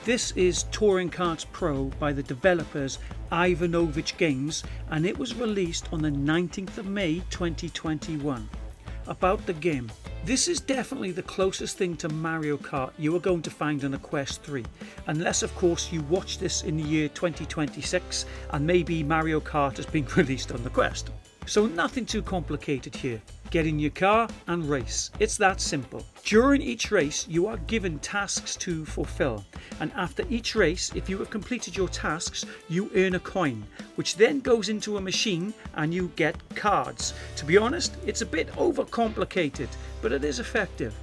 This is Touring Karts Pro by the developers Ivanovich Games, and it was released on the 19th of May 2021. About the game. This is definitely the closest thing to Mario Kart you are going to find on a Quest 3, unless of course you watch this in the year 2026 and maybe Mario Kart has been released on the Quest. So nothing too complicated here. Get in your car and race. It's that simple. During each race you are given tasks to fulfill, and after each race, if you have completed your tasks, you earn a coin, which then goes into a machine and you get cards. To be honest, it's a bit overcomplicated, but it is effective.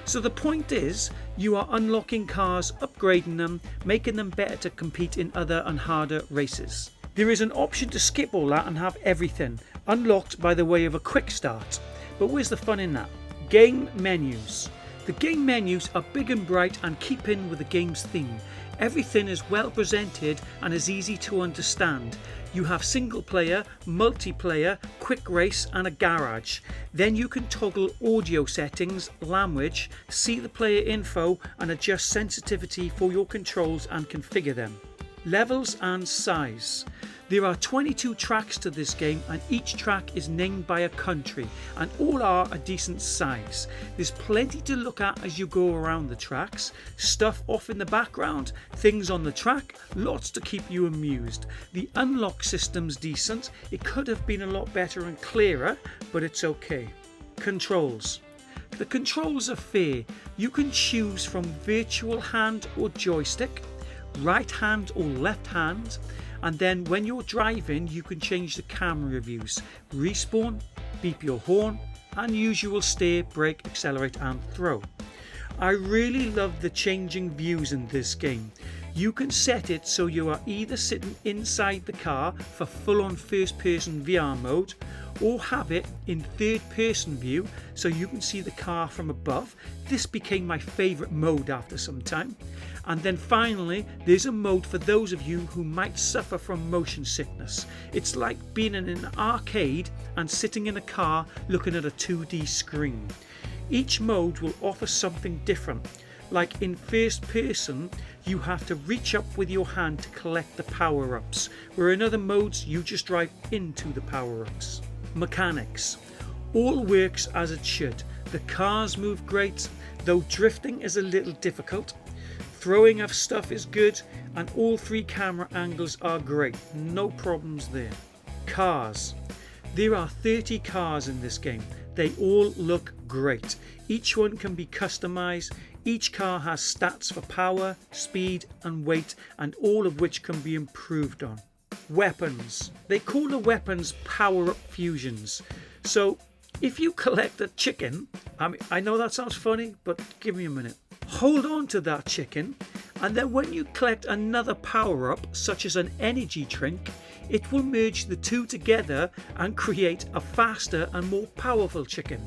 So the point is, you are unlocking cars, upgrading them, making them better to compete in other and harder races. There is an option to skip all that and have everything unlocked by the way of a Quickstart. But where's the fun in that? Game menus. The game menus are big and bright and keep in with the game's theme. Everything is well presented and is easy to understand. You have single player, multiplayer, quick race and a garage. Then you can toggle audio settings, language, see the player info and adjust sensitivity for your controls and configure them. Levels and size. There are 22 tracks to this game, and each track is named by a country, and all are a decent size. There's plenty to look at as you go around the tracks, stuff off in the background, things on the track, lots to keep you amused. The unlock system's decent. It could have been a lot better and clearer, but it's okay. Controls. The controls are fair. You can choose from virtual hand or joystick, right hand or left hand, and then when you're driving you can change the camera views, respawn, beep your horn, and usual steer, brake, accelerate and throw. I really love the changing views in this game. You can set it so you are either sitting inside the car for full-on first-person VR mode, or have it in third-person view so you can see the car from above. This became my favourite mode after some time. And then finally, there's a mode for those of you who might suffer from motion sickness. It's like being in an arcade and sitting in a car looking at a 2D screen. Each mode will offer something different. Like in first person, you have to reach up with your hand to collect the power-ups, where in other modes you just drive into the power-ups. Mechanics. All works as it should. The cars move great, though drifting is a little difficult. Throwing of stuff is good, and all three camera angles are great. No problems there. Cars. There are 30 cars in this game. They all look great. Each one can be customized. Each car has stats for power, speed and weight, and all of which can be improved on. Weapons. They call the weapons power-up fusions. So if you collect a chicken, I know that sounds funny, but give me a minute. Hold on to that chicken, and then when you collect another power-up, such as an energy drink, it will merge the two together and create a faster and more powerful chicken.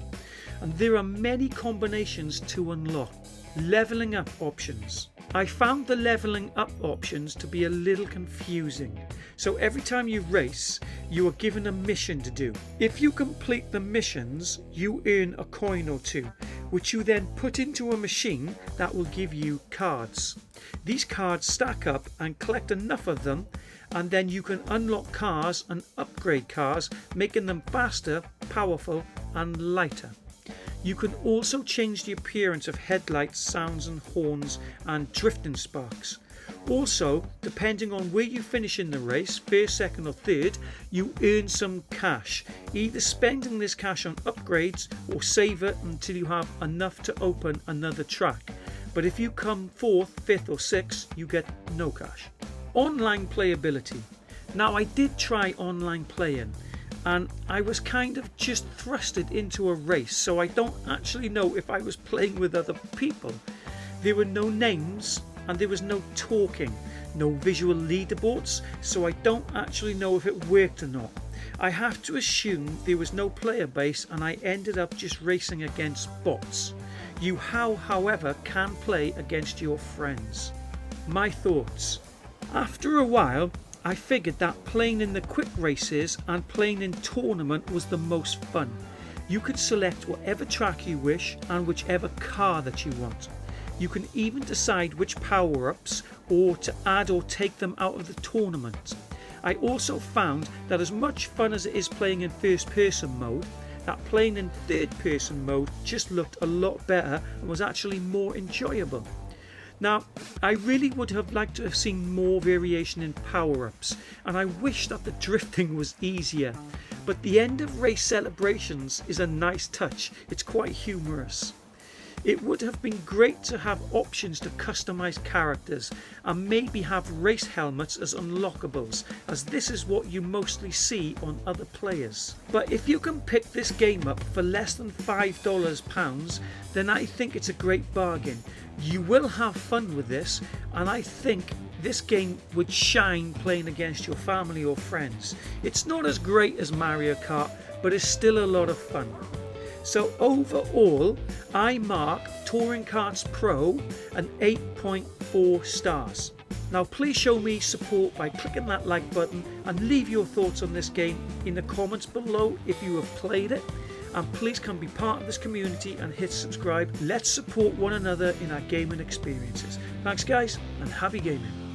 And there are many combinations to unlock. Leveling up options. I found the leveling up options to be a little confusing. So every time you race, you are given a mission to do. If you complete the missions, you earn a coin or two, which you then put into a machine that will give you cards. These cards stack up and collect enough of them, and then you can unlock cars and upgrade cars, making them faster, powerful and lighter. You can also change the appearance of headlights, sounds and horns and drifting sparks. Also, depending on where you finish in the race, first, second or third, you earn some cash, either spending this cash on upgrades or save it until you have enough to open another track. But if you come fourth, fifth or sixth, you get no cash. Online playability. Now I did try online playing, and I was kind of just thrusted into a race, so I don't actually know if I was playing with other people. There were no names and there was no talking, no visual leaderboards, so I don't actually know if it worked or not. I have to assume there was no player base and I ended up just racing against bots. You however can play against your friends. My thoughts. After a while, I figured that playing in the quick races and playing in tournament was the most fun. You could select whatever track you wish and whichever car that you want. You can even decide which power-ups or to add or take them out of the tournament. I also found that as much fun as it is playing in first person mode, that playing in third person mode just looked a lot better and was actually more enjoyable. Now, I really would have liked to have seen more variation in power-ups, and I wish that the drifting was easier, but the end of race celebrations is a nice touch. It's quite humorous. It would have been great to have options to customize characters and maybe have race helmets as unlockables, as this is what you mostly see on other players. But if you can pick this game up for less than £5, then I think it's a great bargain. You will have fun with this, and I think this game would shine playing against your family or friends. It's not as great as Mario Kart, but it's still a lot of fun. So overall, I mark Touring Karts Pro an 8.4 stars. Now please show me support by clicking that like button and leave your thoughts on this game in the comments below if you have played it. And please come be part of this community and hit subscribe. Let's support one another in our gaming experiences. Thanks guys, and happy gaming.